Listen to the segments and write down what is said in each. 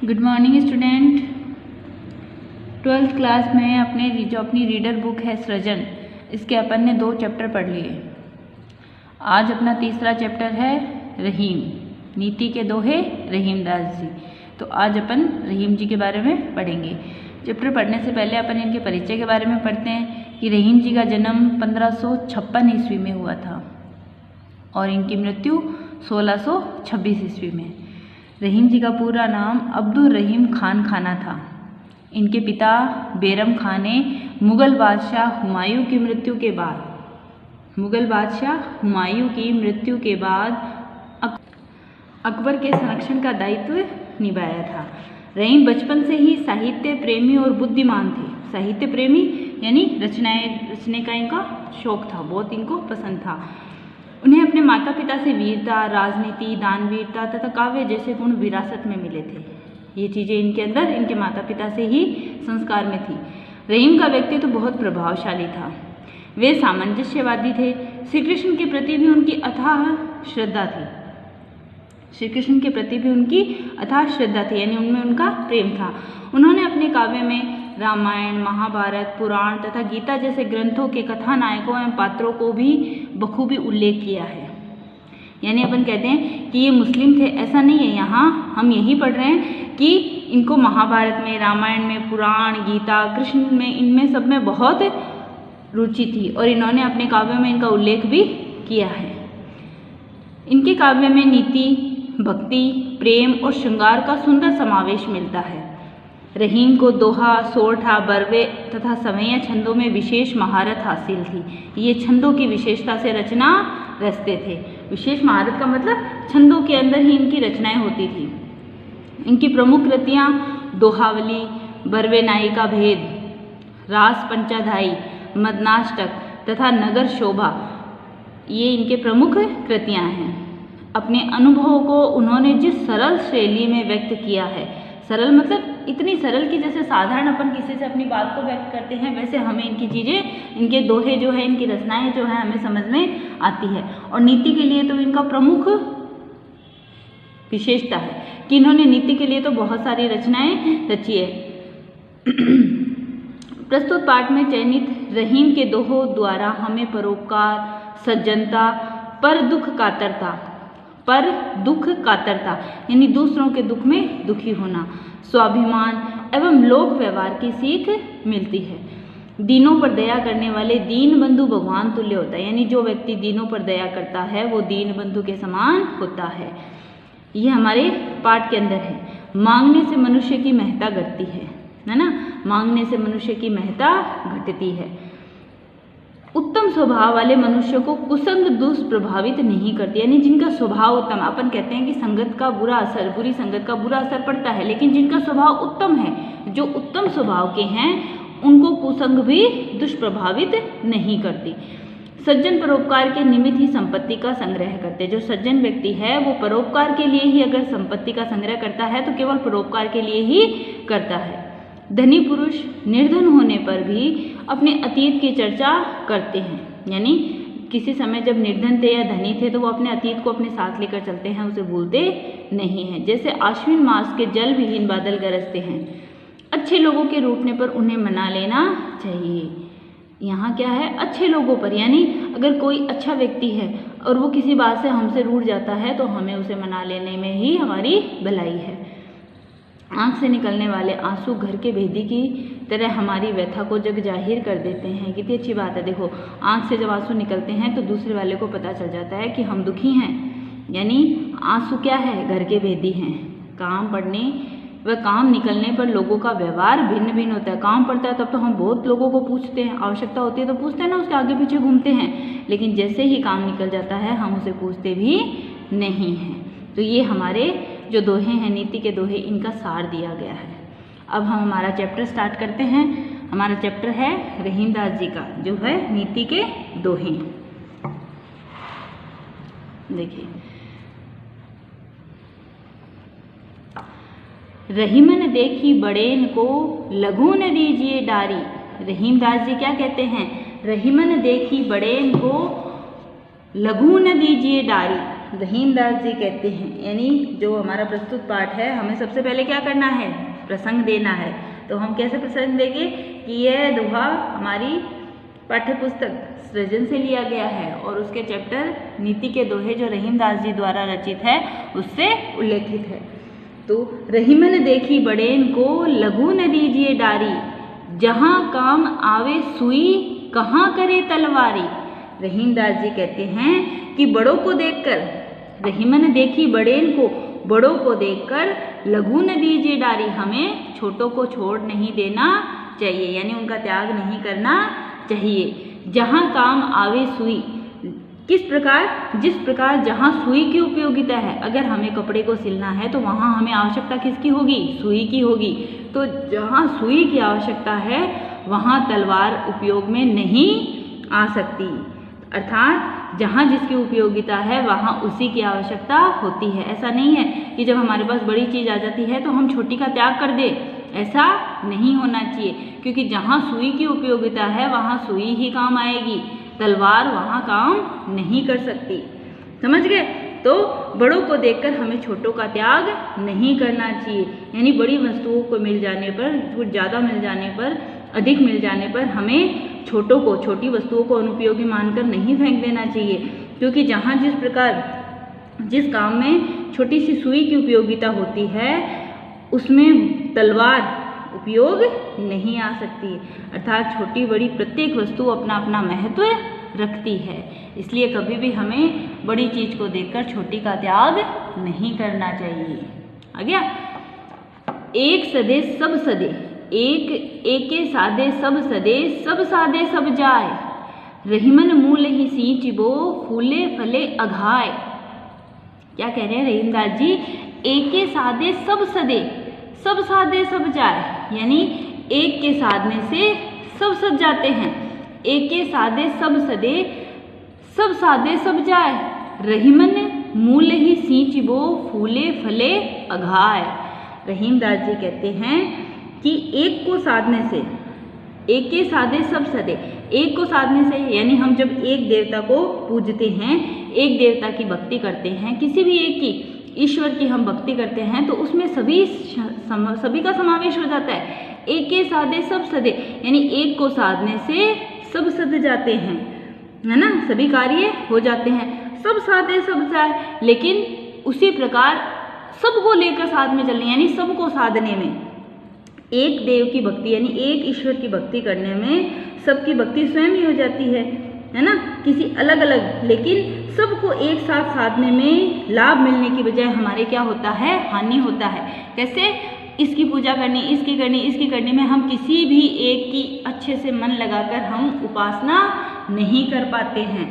Good morning student. 12th class में अपनी reader book है सृजन, इसके अपन ने 2 चैप्टर पढ़ लिए। आज अपना तीसरा चैप्टर है रहीम, नीति के दोहे रहीम दास जी। तो आज अपन रहीम जी के बारे में पढ़ेंगे। चैप्टर पढ़ने से पहले अपन इनके परिचय के बारे में पढ़ते हैं कि रहीम जी का जन्म 1556 ईस्वी में हुआ था और इनकी मृत्यु 1626 ईस्वी में। रहीम जी का पूरा नाम अब्दुल रहीम खान खाना था। इनके पिता बेरम खान ने मुग़ल बादशाह हुमायूं की मृत्यु के बाद अकबर के संरक्षण का दायित्व निभाया था। रहीम बचपन से ही साहित्य प्रेमी और बुद्धिमान थे। साहित्य प्रेमी यानी रचने का इनका शौक था, बहुत इनको पसंद था। उन्हें अपने माता पिता से वीरता, राजनीति, दानवीरता तथा काव्य जैसे गुण विरासत में मिले थे। ये चीज़ें इनके अंदर इनके माता पिता से ही संस्कार में थी। रहीम का व्यक्तित्व तो बहुत प्रभावशाली था। वे सामंजस्यवादी थे। श्री कृष्ण के प्रति भी उनकी अथाह श्रद्धा थी, यानी उनमें उनका प्रेम था। उन्होंने अपने काव्य में रामायण, महाभारत, पुराण तथा गीता जैसे ग्रंथों के कथा नायकों एवं पात्रों को भी बखूबी उल्लेख किया है। यानी अपन कहते हैं कि ये मुस्लिम थे, ऐसा नहीं है। यहाँ हम यही पढ़ रहे हैं कि इनको महाभारत में, रामायण में, पुराण, गीता, कृष्ण में, इनमें सब में बहुत रुचि थी और इन्होंने अपने काव्य में इनका उल्लेख भी किया है। इनके काव्य में नीति, भक्ति, प्रेम और श्रृंगार का सुंदर समावेश मिलता है। रहीम को दोहा, सोरठा, बरवे तथा सवैया छंदों में विशेष महारत हासिल थी। ये छंदों की विशेषता से रचना रचते थे। विशेष महारत का मतलब छंदों के अंदर ही इनकी रचनाएं होती थी। इनकी प्रमुख कृतियाँ दोहावली, बरवे नायिका भेद, रास पंचाधाई, मदनाष्टक तथा नगर शोभा, ये इनके प्रमुख कृतियाँ हैं। अपने अनुभवों को उन्होंने जिस सरल शैली में व्यक्त किया है, सरल मतलब इतनी सरल कि जैसे साधारण अपन किसी से अपनी बात को व्यक्त करते हैं, वैसे हमें इनकी चीज़ें, इनके दोहे जो है, इनकी रचनाएं जो है, हमें समझ में आती है। और नीति के लिए तो इनका प्रमुख विशेषता है कि इन्होंने नीति के लिए तो बहुत सारी रचनाएं रची है। प्रस्तुत पाठ में चयनित रहीम के दोहों द्वारा हमें परोपकार, सज्जनता, पर दुख कातरता यानी दूसरों के दुख में दुखी होना, स्वाभिमान एवं लोक व्यवहार की सीख मिलती है। दीनों पर दया करने वाले दीन बंधु भगवान तुल्य होता है, यानी जो व्यक्ति दीनों पर दया करता है वो दीन बंधु के समान होता है। ये हमारे पाठ के अंदर है। मांगने से मनुष्य की महत्ता घटती है ना, मांगने से मनुष्य की महत्ता घटती है। उत्तम स्वभाव वाले मनुष्य को कुसंग दुष्प्रभावित नहीं करती, यानी जिनका स्वभाव उत्तम, अपन कहते हैं कि बुरी संगत का बुरा असर पड़ता है, लेकिन जिनका स्वभाव उत्तम है, जो उत्तम स्वभाव के हैं, उनको कुसंग भी दुष्प्रभावित नहीं करती। सज्जन परोपकार के निमित्त ही संपत्ति का संग्रह करते। जो सज्जन व्यक्ति है वो परोपकार के लिए ही अगर संपत्ति का संग्रह करता है तो केवल परोपकार के लिए ही करता है। धनी पुरुष निर्धन होने पर भी अपने अतीत की चर्चा करते हैं, यानी किसी समय जब निर्धन थे या धनी थे तो वो अपने अतीत को अपने साथ लेकर चलते हैं, उसे भूलते नहीं हैं। जैसे आश्विन मास के जल विहीन बादल गरजते हैं, अच्छे लोगों के रूठने पर उन्हें मना लेना चाहिए। यहाँ क्या है, अच्छे लोगों पर, यानी अगर कोई अच्छा व्यक्ति है और वो किसी बात से हमसे रूठ जाता है तो हमें उसे मना लेने में ही हमारी भलाई है। आँख से निकलने वाले आंसू घर के भेदी की तरह हमारी व्यथा को जग जाहिर कर देते हैं। कितनी अच्छी बात है। देखो, आँख से जब आंसू निकलते हैं तो दूसरे वाले को पता चल जाता है कि हम दुखी हैं, यानी आंसू क्या है, घर के भेदी हैं। काम पड़ने व काम निकलने पर लोगों का व्यवहार भिन्न भिन्न होता है। काम पड़ता है तब तो हम बहुत लोगों को पूछते हैं, आवश्यकता होती है तो पूछते हैं ना, उसके आगे पीछे घूमते हैं, लेकिन जैसे ही काम निकल जाता है हम उसे पूछते भी नहीं हैं। तो ये हमारे जो दोहे हैं, नीति के दोहे, इनका सार दिया गया है। अब हम हमारा चैप्टर स्टार्ट करते हैं। हमारा चैप्टर है रहीम दास जी का, जो है नीति के दोहे। देखिए, रहीमन देखी बड़ेन को लघु न दीजिए डारी। रहीम दास जी क्या कहते हैं, रहीमन देखी बड़ेन को लघु न दीजिए डारी, रहीमदास जी कहते हैं, यानी जो हमारा प्रस्तुत पाठ है, हमें सबसे पहले क्या करना है, प्रसंग देना है। तो हम कैसे प्रसंग देंगे कि यह दोहा हमारी पाठ्य पुस्तक सृजन से लिया गया है और उसके चैप्टर नीति के दोहे जो रहीमदास जी द्वारा रचित है उससे उल्लेखित है। तो रहीमन देखी बड़ेन को लघु न दीजिए डारी, जहाँ काम आवे सुई कहाँ करे तलवारी। रहीमदास जी कहते हैं कि बड़ों को देखकर, रहीमन देखी बड़ेन को, बड़ों को देखकर लघु न दीजिए डारी, हमें छोटों को छोड़ नहीं देना चाहिए, यानी उनका त्याग नहीं करना चाहिए। जहाँ काम आवे सुई, किस प्रकार, जिस प्रकार जहाँ सुई की उपयोगिता है, अगर हमें कपड़े को सिलना है तो वहाँ हमें आवश्यकता किसकी होगी, सुई की होगी। तो जहाँ सुई की आवश्यकता है वहाँ तलवार उपयोग में नहीं आ सकती, अर्थात जहाँ जिसकी उपयोगिता है वहाँ उसी की आवश्यकता होती है। ऐसा नहीं है कि जब हमारे पास बड़ी चीज़ आ जाती है तो हम छोटी का त्याग कर दें, ऐसा नहीं होना चाहिए, क्योंकि जहाँ सुई की उपयोगिता है वहाँ सुई ही काम आएगी, तलवार वहाँ काम नहीं कर सकती। समझ गए? तो बड़ों को देखकर हमें छोटों का त्याग नहीं करना चाहिए, यानी बड़ी वस्तुओं को मिल जाने पर, कुछ ज़्यादा मिल जाने पर, अधिक मिल जाने पर हमें छोटों को, छोटी वस्तुओं को अनुपयोगी मानकर नहीं फेंक देना चाहिए, क्योंकि जहाँ जिस प्रकार, जिस काम में छोटी सी सुई की उपयोगिता होती है उसमें तलवार उपयोग नहीं आ सकती, अर्थात छोटी बड़ी प्रत्येक वस्तु अपना अपना महत्व रखती है। इसलिए कभी भी हमें बड़ी चीज को देखकर छोटी का त्याग नहीं करना चाहिए। आ गया? एक सदे सब सदे, एके सादे सब सदे, सब सादे सब जाए, रहीमन मूल ही सींच बो, फूले फले अघाए। क्या कह रहे हैं रहीमदास जी? एके सादे सब सदे, सब सादे सब जाए, यानी एक के साधने से सब सज जाते हैं। एक के सादे सब सदे, सब सादे सब जाए, रहीमन मूल ही सींच बो, फूले फले अघाए। रहीमदास जी कहते हैं कि एक को साधने से, एक के सादे सब सदे, एक को साधने से यानी हम जब एक देवता को पूजते हैं, एक देवता की भक्ति करते हैं, किसी भी एक की, ईश्वर की हम भक्ति करते हैं, तो उसमें सभी का समावेश हो जाता है। एक के सादे सब सदे, यानी एक को साधने से सब सद जाते हैं, है ना, सभी कार्य हो जाते हैं। सब साधे सब जाए, लेकिन उसी प्रकार सबको लेकर साथ में चलने, यानी सबको साधने में, एक देव की भक्ति यानी एक ईश्वर की भक्ति करने में सबकी भक्ति स्वयं ही हो जाती है ना, किसी अलग अलग, लेकिन सबको एक साथ साधने में लाभ मिलने की बजाय हमारे क्या होता है, हानि होता है। कैसे? इसकी पूजा करनी, इसकी करनी, इसकी करनी में हम किसी भी एक की अच्छे से मन लगाकर हम उपासना नहीं कर पाते हैं,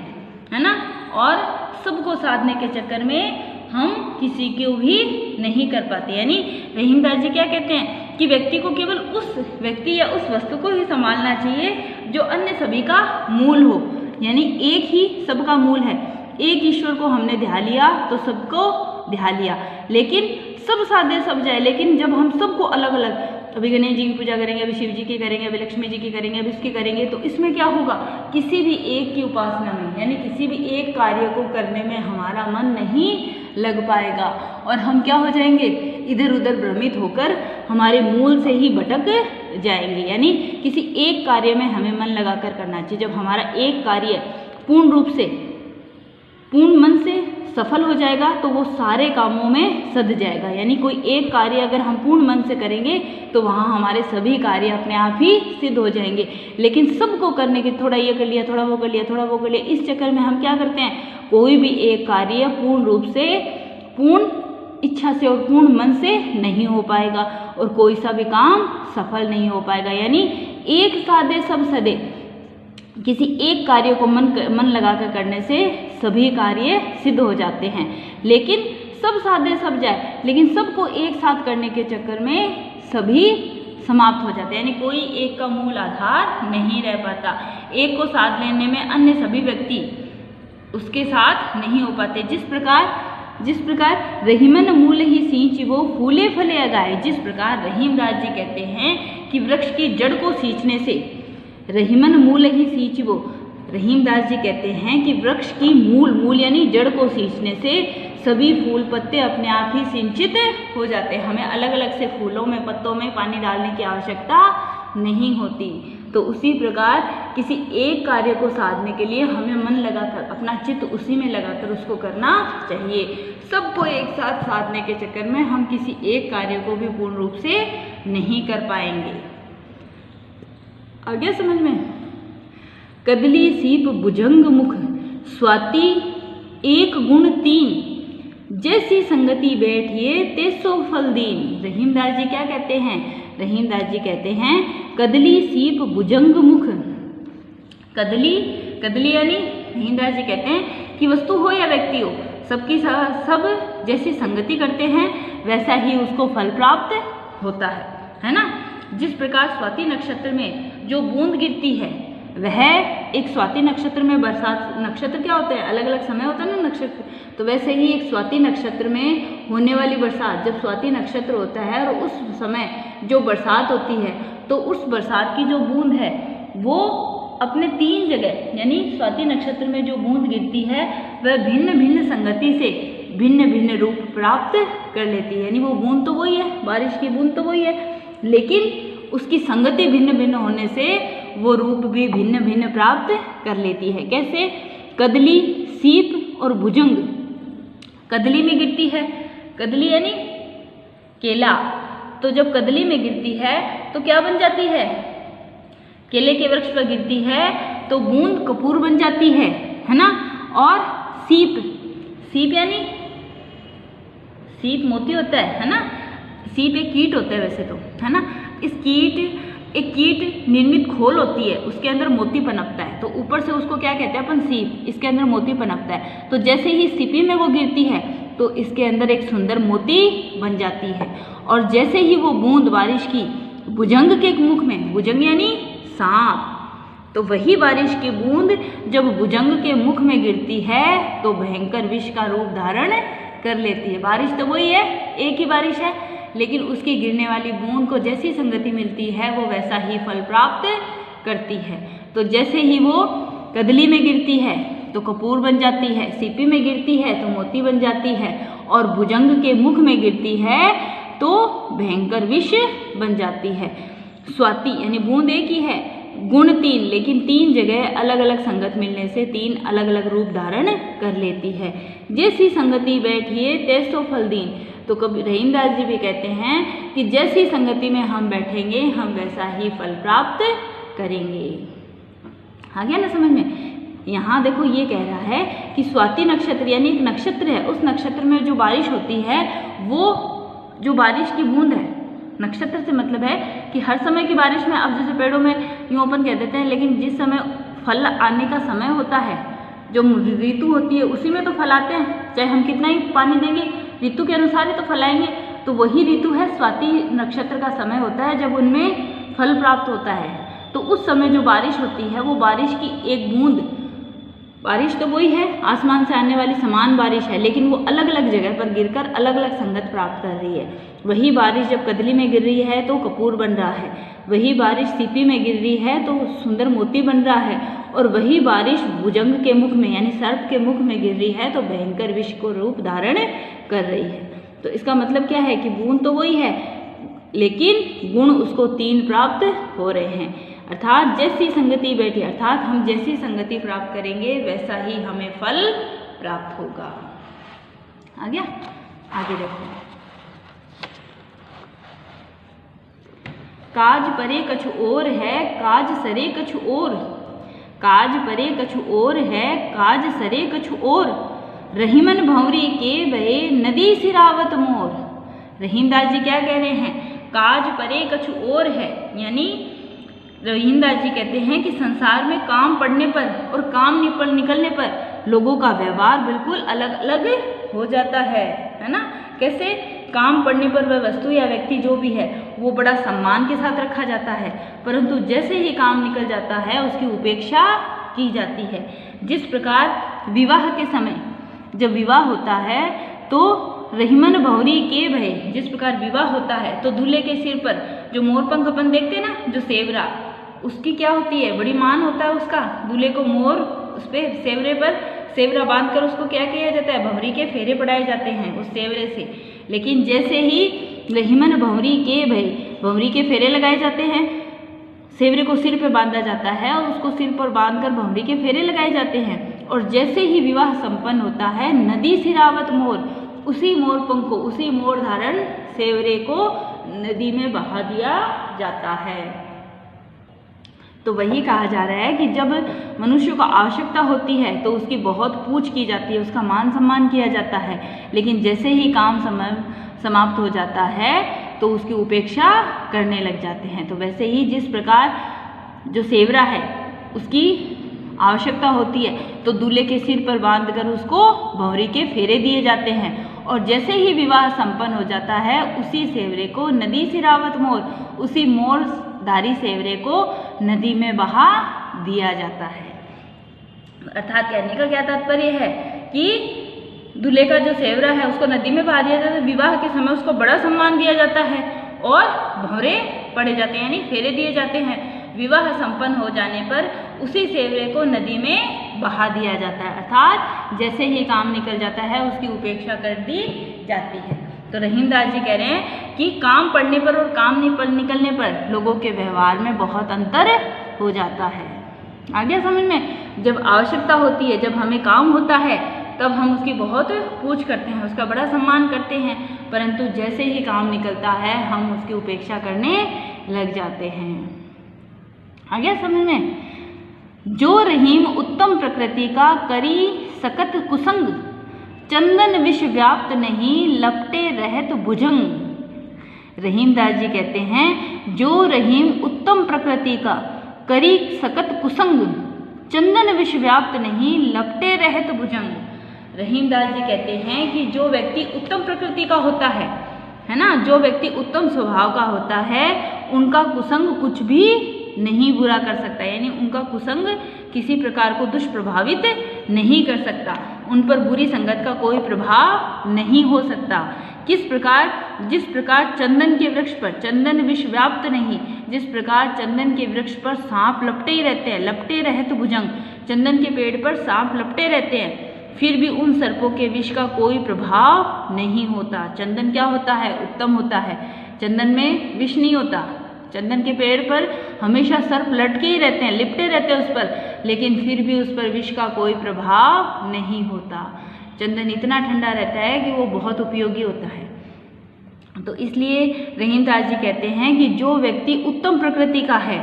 है ना, और सबको साधने के चक्कर में हम किसी को भी नहीं कर पाते। यानी रहीमदास जी क्या कहते हैं कि व्यक्ति को केवल उस व्यक्ति या उस वस्तु को ही संभालना चाहिए जो अन्य सभी का मूल हो, यानी एक ही सबका मूल है। एक ईश्वर को हमने ध्यान लिया तो सबको ध्यान लिया, लेकिन सब साधे सब जाए, लेकिन जब हम सबको अलग अलग, अभी गणेश जी की पूजा करेंगे, अभी शिव जी की करेंगे, अभी लक्ष्मी जी की करेंगे, अभी इसकी करेंगे, तो इसमें क्या होगा, किसी भी एक की उपासना में यानी किसी भी एक कार्य को करने में हमारा मन नहीं लग पाएगा और हम क्या हो जाएंगे, इधर उधर भ्रमित होकर हमारे मूल से ही भटक जाएंगे। यानी किसी एक कार्य में हमें मन लगाकर करना चाहिए। जब हमारा एक कार्य पूर्ण रूप से, पूर्ण मन से सफल हो जाएगा तो वो सारे कामों में सध जाएगा। यानी कोई एक कार्य अगर हम पूर्ण मन से करेंगे तो वहाँ हमारे सभी कार्य अपने आप ही सिद्ध हो जाएंगे। लेकिन सबको करने के, थोड़ा ये कर लिया, थोड़ा वो कर लिया, थोड़ा वो कर लिया, इस चक्कर में हम क्या करते हैं, कोई भी एक कार्य पूर्ण रूप से, पूर्ण इच्छा से और पूर्ण मन से नहीं हो पाएगा और कोई सा भी काम सफल नहीं हो पाएगा। यानी एक साधे सब सदे, किसी एक कार्य को मन लगाकर करने से सभी कार्य सिद्ध हो जाते हैं। लेकिन सब साधे सब जाए, लेकिन सबको एक साथ करने के चक्कर में सभी समाप्त हो जाते हैं, यानी कोई एक का मूल आधार नहीं रह पाता। एक को साथ लेने में अन्य सभी व्यक्ति उसके साथ नहीं हो पाते। जिस प्रकार रहीमन मूल ही सींच वो फूले फले अगाए, जिस प्रकार रहीमदास जी कहते हैं कि वृक्ष की जड़ को सींचने से, रहीमन मूल ही सींच वो, रहीमदास जी कहते हैं कि वृक्ष की मूल यानी जड़ को सींचने से सभी फूल पत्ते अपने आप ही सिंचित हो जाते हैं। हमें अलग अलग से फूलों में पत्तों में पानी डालने की आवश्यकता नहीं होती। तो उसी प्रकार किसी एक कार्य को साधने के लिए हमें मन लगाकर, अपना चित्त उसी में लगाकर उसको करना चाहिए। सबको एक साथ साधने के चक्कर में हम किसी एक कार्य को भी पूर्ण रूप से नहीं कर पाएंगे। आ गया समझ में? कदली सीप भुजंग मुख स्वाति एक गुण तीन, जैसी संगति बैठिए तेसो फल दीन। रहीमदास जी क्या कहते हैं? रहीमदास जी कहते हैं कदली सीप भुजंग मुख। कदली यानी रहीमदास जी कहते हैं कि वस्तु हो या व्यक्ति हो, सबकी सब जैसी संगति करते हैं वैसा ही उसको फल प्राप्त होता है ना। जिस प्रकार स्वाति नक्षत्र में जो बूंद गिरती है वह एक स्वाति नक्षत्र में, बरसात नक्षत्र क्या होता है, अलग अलग समय होता है ना नक्षत्र, तो वैसे ही एक स्वाति नक्षत्र में होने वाली बरसात, जब स्वाति नक्षत्र होता है और उस समय जो बरसात होती है तो उस बरसात की जो बूंद है वो अपने तीन जगह यानी स्वाति नक्षत्र में जो बूंद गिरती है वह भिन्न भिन्न संगति से भिन्न भिन्न रूप प्राप्त कर लेती है। यानी वो बूंद तो वही है, बारिश की बूंद तो वही है, लेकिन उसकी संगति भिन्न भिन्न होने से वो रूप भी भिन्न भिन्न प्राप्त कर लेती है। कैसे? कदली, सीप और भुजंग। कदली में गिरती है, कदली यानी केला, तो जब कदली में गिरती है तो क्या बन जाती है? केले के वृक्ष पर गिरती है तो बूंद कपूर बन जाती है ना। और सीप यानी सीप मोती होता है ना। सीप एक कीट होता है वैसे तो, है ना। एक कीट निर्मित खोल होती है, उसके अंदर मोती पनपता है, तो ऊपर से उसको क्या कहते हैं अपन? सीप। इसके अंदर मोती पनपता है, तो जैसे ही सीपी में वो गिरती है तो इसके अंदर एक सुंदर मोती बन जाती है। और जैसे ही वो बूंद बारिश की भुजंग के मुख में, भुजंग यानी सांप, तो वही बारिश की बूंद जब भुजंग के मुख में गिरती है तो भयंकर विष का रूप धारण कर लेती है। बारिश तो वही है, एक ही बारिश है, लेकिन उसकी गिरने वाली बूंद को जैसी संगति मिलती है वो वैसा ही फल प्राप्त करती है। तो जैसे ही वो कदली में गिरती है तो कपूर बन जाती है, सीपी में गिरती है तो मोती बन जाती है, और भुजंग के मुख में गिरती है तो भयंकर विष बन जाती है। स्वाति यानी बूंद एक ही है, गुण तीन, लेकिन तीन जगह अलग अलग संगत मिलने से तीन अलग अलग रूप धारण कर लेती है। जैसी संगति बैठिए तैसो फल दीन। तो कभी रहीमदास जी भी कहते हैं कि जैसी संगति में हम बैठेंगे हम वैसा ही फल प्राप्त करेंगे। आ गया ना समझ में? यहाँ देखो ये कह रहा है कि स्वाति नक्षत्र यानी एक नक्षत्र है, उस नक्षत्र में जो बारिश होती है वो जो बारिश की बूंद है, नक्षत्र से मतलब है कि हर समय की बारिश में, अब जैसे पेड़ों में यूँ अपन कह देते हैं, लेकिन जिस समय फल आने का समय होता है, जो ऋतु होती है उसी में तो फल आते हैं, चाहे हम कितना ही पानी देंगे ऋतु के अनुसार ही तो फल आएंगे। तो वही ऋतु है, स्वाति नक्षत्र का समय होता है जब उनमें फल प्राप्त होता है। तो उस समय जो बारिश होती है वो बारिश की एक बूंद, बारिश तो वही है, आसमान से आने वाली समान बारिश है, लेकिन वो अलग अलग जगह पर गिरकर अलग अलग संगत प्राप्त कर रही है। वही बारिश जब कदली में गिर रही है तो कपूर बन रहा है, वही बारिश सीपी में गिर रही है तो सुंदर मोती बन रहा है, और वही बारिश भुजंग के मुख में यानी सर्प के मुख में गिर रही है तो भयंकर विष को रूप धारण कर रही है। तो इसका मतलब क्या है कि बूंद तो वही है, लेकिन गुण उसको तीन प्राप्त हो रहे हैं। अर्थात जैसी संगति बैठी, अर्थात हम जैसी संगति प्राप्त करेंगे वैसा ही हमें फल प्राप्त होगा। आ गया? आगे देखो, काज परे कछु और है काज सरे कछु और, काज परे कछु और है काज सरे कछु और, रहीमन भंवरी के बहे नदी सिरावत मोर। रहीमदास जी क्या कह रहे हैं? काज परे कछु और है, यानी रहीमदास जी कहते हैं कि संसार में काम पड़ने पर और काम निकलने पर लोगों का व्यवहार बिल्कुल अलग अलग हो जाता है ना। कैसे? काम पड़ने पर वह वस्तु या व्यक्ति जो भी है वो बड़ा सम्मान के साथ रखा जाता है, परंतु जैसे ही काम निकल जाता है उसकी उपेक्षा की जाती है। जिस प्रकार विवाह के समय जब विवाह होता है तो रहीमन भंवरी के भय, जिस प्रकार विवाह होता है तो दूल्हे के सिर पर जो मोरपंख अपन देखते हैं ना, जो सेवरा, उसकी क्या होती है, बड़ी मान होता है उसका। दूल्हे को मोर उस पर सेवरे पर सेवरा बांध कर उसको क्या किया जाता है, भंवरी के फेरे पड़ाए जाते हैं उस सेवरे से। लेकिन जैसे ही रहीमन भंवरी के फेरे लगाए जाते हैं, सेवरे को सिर पे बांधा जाता है और उसको सिर पर बांधकर भंवरी के फेरे लगाए जाते हैं। और जैसे ही विवाह संपन्न होता है, नदी सिरावत मोर, उसी मोर पंख को, उसी मोर धारण सेवरे को नदी में बहा दिया जाता है। तो वही कहा जा रहा है कि जब मनुष्य को आवश्यकता होती है तो उसकी बहुत पूछ की जाती है, उसका मान सम्मान किया जाता है। लेकिन जैसे ही काम समाप्त हो जाता है तो उसकी उपेक्षा करने लग जाते हैं। तो वैसे ही जिस प्रकार जो सेवरा है उसकी आवश्यकता होती है तो दूल्हे के सिर पर बांधकर उसको भंवरी के फेरे दिए जाते हैं। और जैसे ही विवाह संपन्न हो जाता है, उसी सेवरे को नदी सिरावत मोर, उसी मोर धारी सेवरे को नदी में बहा दिया जाता है। अर्थात कहने का क्या तात्पर्य है कि दूल्हे का जो सेवरा है उसको नदी में बहा दिया जाता है। विवाह के समय उसको बड़ा सम्मान दिया जाता है और भंवरे पड़े जाते हैं, यानी फेरे दिए जाते हैं। विवाह संपन्न हो जाने पर उसी सेवरे को नदी में बहा दिया जाता है, अर्थात जैसे ही काम निकल जाता है उसकी उपेक्षा कर दी जाती है। तो रहीमदास जी कह रहे हैं कि काम पड़ने पर और काम निकलने पर लोगों के व्यवहार में बहुत अंतर हो जाता है। आ गया समझ में? जब आवश्यकता होती है, जब हमें काम होता है, तब हम उसकी बहुत पूछ करते हैं, उसका बड़ा सम्मान करते हैं, परंतु जैसे ही काम निकलता है हम उसकी उपेक्षा करने लग जाते हैं। आ गया समझ में? जो रहीम उत्तम प्रकृति का करी सकत कुसंग, चंदन विष व्याप्त नहीं लपटे रहत भुजंग। रहीमदास जी कहते हैं जो रहीम उत्तम प्रकृति का करी सकत कुसंग, चंदन विष व्याप्त नहीं लपटे रहत भुजंग। रहीमदास जी कहते हैं कि जो व्यक्ति उत्तम प्रकृति का होता है ना, जो व्यक्ति उत्तम स्वभाव का होता है, उनका कुसंग कुछ भी नहीं बुरा कर सकता, यानी उनका कुसंग किसी प्रकार को दुष्प्रभावित नहीं कर सकता, उन पर बुरी संगत का कोई प्रभाव नहीं हो सकता। जिस प्रकार चंदन के वृक्ष पर चंदन विष व्याप्त नहीं, जिस प्रकार चंदन के वृक्ष पर सांप लपटे ही रहते हैं, लपटे रहत भुजंग, चंदन के पेड़ पर सांप लपटे रहते हैं, फिर भी उन सर्पों के विष का कोई प्रभाव नहीं होता। चंदन क्या होता है? उत्तम होता है। चंदन में विष नहीं होता। चंदन के पेड़ पर हमेशा सर्प लटके ही रहते हैं, लिपटे रहते हैं उस पर, लेकिन फिर भी उस पर विष का कोई प्रभाव नहीं होता। चंदन इतना ठंडा रहता है कि वो बहुत उपयोगी होता है। तो इसलिए रहीमदास जी कहते हैं कि जो व्यक्ति उत्तम प्रकृति का है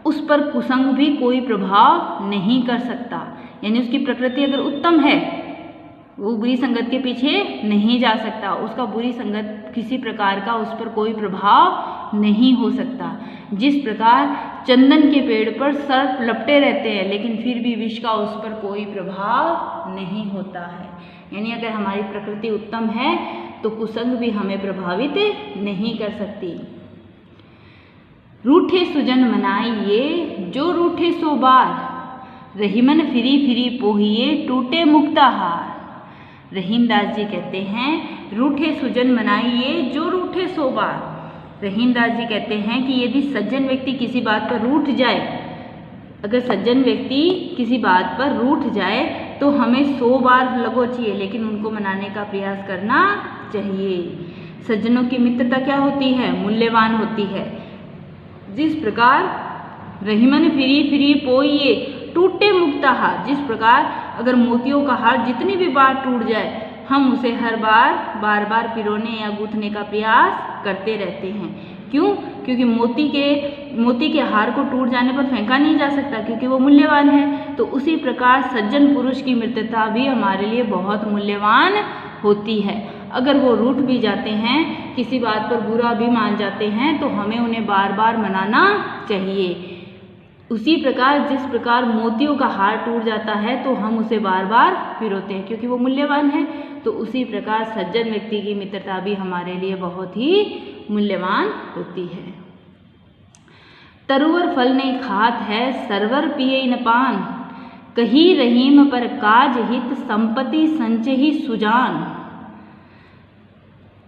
उस पर कुसंग भी कोई प्रभाव नहीं कर सकता, यानी उसकी प्रकृति अगर उत्तम है वो बुरी संगत के पीछे नहीं जा सकता, उसका बुरी संगत किसी प्रकार का उस पर कोई प्रभाव नहीं हो सकता। जिस प्रकार चंदन के पेड़ पर सर्प लपटे रहते हैं लेकिन फिर भी विष का उस पर कोई प्रभाव नहीं होता है, यानी अगर हमारी प्रकृति उत्तम है तो कुसंग भी हमें प्रभावित नहीं कर सकती। रूठे सुजन मनाइए जो रूठे सो बार, रहीमन फिरी फिरी पोहिए टूटे मुक्ताहार। रहीमदास जी कहते हैं रूठे सुजन मनाइए जो रूठे सो बार। रहीमदास जी कहते हैं कि यदि सज्जन व्यक्ति किसी बात पर रूठ जाए, अगर सज्जन व्यक्ति किसी बात पर रूठ जाए तो हमें 100 बार लगो चाहिए, लेकिन उनको मनाने का प्रयास करना चाहिए। सज्जनों की मित्रता क्या होती है? मूल्यवान होती है। जिस प्रकार रहीमन फिरी फिरी पोइए टूटे मुक्ताहार, जिस प्रकार अगर मोतियों का हार जितनी भी बार टूट जाए हम उसे हर बार बार पिरोने या गूंथने का प्रयास करते रहते हैं। क्यों? क्योंकि मोती के हार को टूट जाने पर फेंका नहीं जा सकता, क्योंकि वो मूल्यवान है। तो उसी प्रकार सज्जन पुरुष की मित्रता भी हमारे लिए बहुत मूल्यवान होती है। अगर वो रूठ भी जाते हैं, किसी बात पर बुरा भी मान जाते हैं, तो हमें उन्हें बार बार मनाना चाहिए। उसी प्रकार जिस प्रकार मोतियों का हार टूट जाता है तो हम उसे बार बार पिरोते हैं क्योंकि वो मूल्यवान है, तो उसी प्रकार सज्जन व्यक्ति की मित्रता भी हमारे लिए बहुत ही मूल्यवान होती है। तरुवर फल नहीं खात है सरवर पिए न पान, कही रहीम पर काज हित संपत्ति संचही सुजान।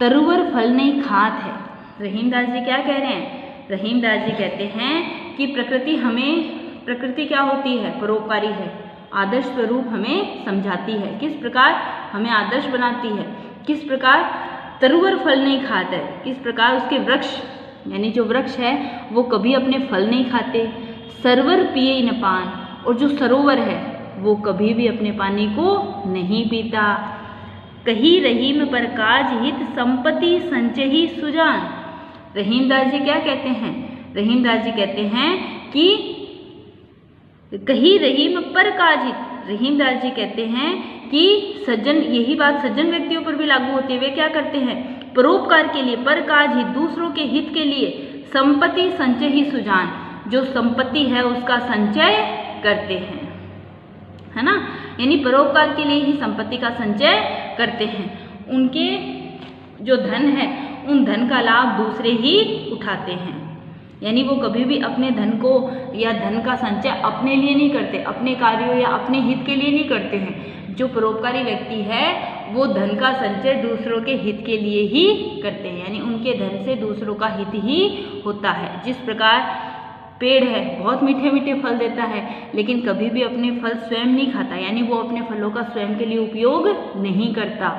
तरुवर फल नहीं खात है। रहीमदास जी क्या कह रहे हैं? रहीमदास जी कहते हैं कि प्रकृति क्या होती है, परोपकारी है, आदर्श स्वरूप हमें समझाती है, किस प्रकार हमें आदर्श बनाती है, किस प्रकार तरुवर फल नहीं खाता है, किस प्रकार उसके वृक्ष यानी जो वृक्ष है वो कभी अपने फल नहीं खाते, सरवर पिए न पान, और जो सरोवर है वो कभी भी अपने पानी को नहीं पीता। कही रहीम पर काज हित संपत्ति संचयी सुजान। रहीमदास जी क्या कहते हैं, रहीमदास जी कहते हैं कि कही रहीम पर काज हित, रहीमदास जी कहते हैं कि सज्जन, यही बात सज्जन व्यक्तियों पर भी लागू होती है, वे क्या करते हैं, परोपकार के लिए, पर काज हित, दूसरों के हित के लिए, संपत्ति संचय ही सुजान, जो संपत्ति है उसका संचय करते हैं, है ना, यानी परोपकार के लिए ही संपत्ति का संचय करते हैं। उनके जो धन है उन धन का लाभ दूसरे ही उठाते हैं, यानी वो कभी भी अपने धन को या धन का संचय अपने लिए नहीं करते, अपने कार्यों या अपने हित के लिए नहीं करते हैं। जो परोपकारी व्यक्ति है वो धन का संचय दूसरों के हित के लिए ही करते हैं, यानी उनके धन से दूसरों का हित ही होता है। जिस प्रकार पेड़ है बहुत मीठे मीठे फल देता है लेकिन कभी भी अपने फल स्वयं नहीं खाता, यानी वो अपने फलों का स्वयं के लिए उपयोग नहीं करता।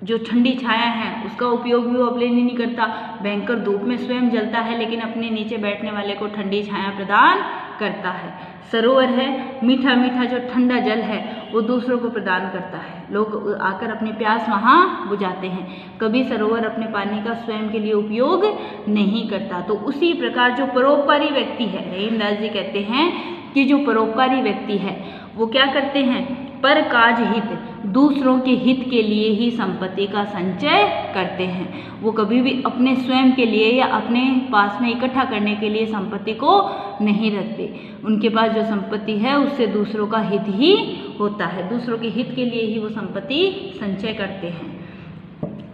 जो ठंडी छाया है उसका उपयोग भी वो अपने लिए नहीं करता। भयंकर धूप में स्वयं जलता है लेकिन अपने नीचे बैठने वाले को ठंडी छाया प्रदान करता है। सरोवर है, मीठा मीठा जो ठंडा जल है वो दूसरों को प्रदान करता है, लोग आकर अपनी प्यास वहाँ बुझाते हैं। कभी सरोवर अपने पानी का स्वयं के लिए उपयोग नहीं करता। तो उसी प्रकार जो परोपकारी व्यक्ति है, रहीमदास जी कहते हैं कि जो परोपकारी व्यक्ति है वो क्या करते हैं, पर काज हित, दूसरों के हित के लिए ही संपत्ति का संचय करते हैं। वो कभी भी अपने स्वयं के लिए या अपने पास में इकट्ठा करने के लिए संपत्ति को नहीं रखते। उनके पास जो संपत्ति है उससे दूसरों का हित ही होता है, दूसरों के हित के लिए ही वो संपत्ति संचय करते हैं।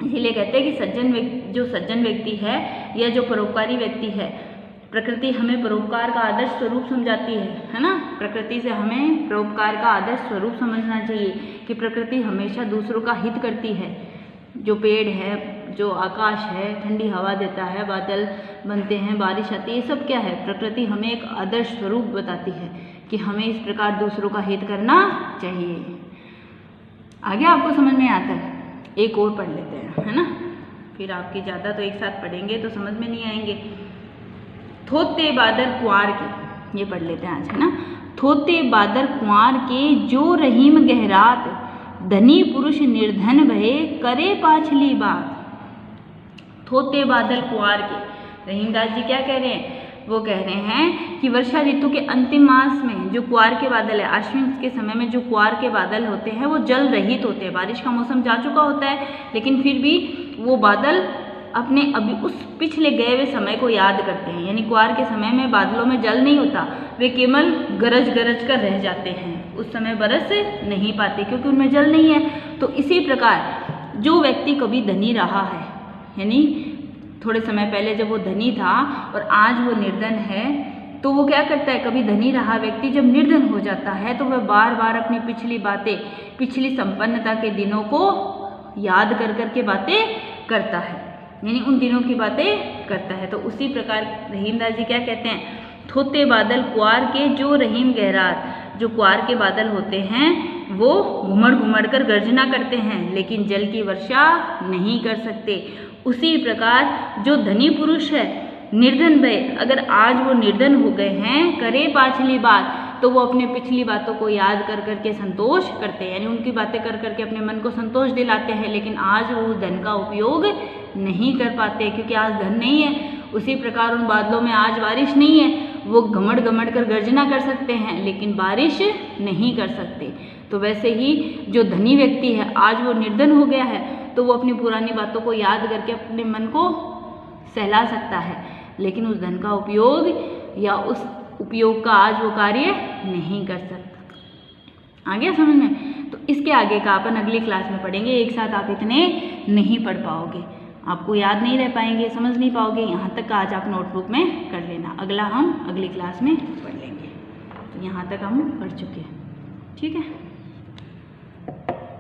इसीलिए कहते हैं कि जो सज्जन व्यक्ति है या जो परोपकारी व्यक्ति है, प्रकृति हमें परोपकार का आदर्श स्वरूप समझाती है ना। प्रकृति से हमें परोपकार का आदर्श स्वरूप समझना चाहिए कि प्रकृति हमेशा दूसरों का हित करती है। जो पेड़ है, जो आकाश है, ठंडी हवा देता है, बादल बनते हैं, बारिश आती है, ये सब क्या है, प्रकृति हमें एक आदर्श स्वरूप बताती है कि हमें इस प्रकार दूसरों का हित करना चाहिए। आगे आपको समझ में आता है, एक और पढ़ लेते हैं, है ना, फिर आपकी ज़्यादा तो एक साथ पढ़ेंगे तो समझ में नहीं आएंगे। थोते बादर कुंवार के, ये पढ़ लेते हैं आज, है ना। थोते बादर कुंवार के जो रहीम गहरात, धनी पुरुष निर्धन भये करे पाछली बात। थोते बादल कुंवार के, रहीमदास जी क्या कह रहे हैं, वो कह रहे हैं कि वर्षा ऋतु के अंतिम मास में जो कुंवार के बादल है, आश्विन के समय में जो कुंवार के बादल होते हैं वो जल रहित होते हैं। बारिश का मौसम जा चुका होता है लेकिन फिर भी वो बादल अपने अभी उस पिछले गए हुए समय को याद करते हैं, यानी कुंवार के समय में बादलों में जल नहीं होता, वे केवल गरज गरज कर रह जाते हैं, उस समय बरस नहीं पाते क्योंकि उनमें जल नहीं है। तो इसी प्रकार जो व्यक्ति कभी धनी रहा है, यानी थोड़े समय पहले जब वो धनी था और आज वो निर्धन है, तो वो क्या करता है, कभी धनी रहा व्यक्ति जब निर्धन हो जाता है तो वह बार बार अपनी पिछली बातें, पिछली संपन्नता के दिनों को याद कर करके बातें करता है, यानी उन दिनों की बातें करता है। तो उसी प्रकार रहीमदास जी क्या कहते हैं, थोते बादल कुंवार के जो रहीम गहरात, जो कुंवार के बादल होते हैं वो घुमड़ घुमड़ कर गर्जना करते हैं लेकिन जल की वर्षा नहीं कर सकते। उसी प्रकार जो धनी पुरुष है निर्धन भय, अगर आज वो निर्धन हो गए हैं, करे पाछली बात, तो वो अपने पिछली बातों को याद कर करके संतोष करते हैं, यानी उनकी बातें कर करके अपने मन को संतोष दिलाते हैं, लेकिन आज वो धन का उपयोग नहीं कर पाते क्योंकि आज धन नहीं है। उसी प्रकार उन बादलों में आज बारिश नहीं है, वो घमड़ घमड़ कर गर्जना कर सकते हैं लेकिन बारिश नहीं कर सकते। तो वैसे ही जो धनी व्यक्ति है आज वो निर्धन हो गया है तो वो अपनी पुरानी बातों को याद करके अपने मन को सहला सकता है, लेकिन उस धन का उपयोग या उस उपयोग का आज वो कार्य नहीं कर सकता। आ गया समझ में? तो इसके आगे का अपन अगली क्लास में पढ़ेंगे, एक साथ आप इतने नहीं पढ़ पाओगे, आपको याद नहीं रह पाएंगे, समझ नहीं पाओगे। यहाँ तक का आज आप नोटबुक में कर लेना, अगला हम अगली क्लास में पढ़ लेंगे। तो यहाँ तक हम पढ़ चुके हैं, ठीक है।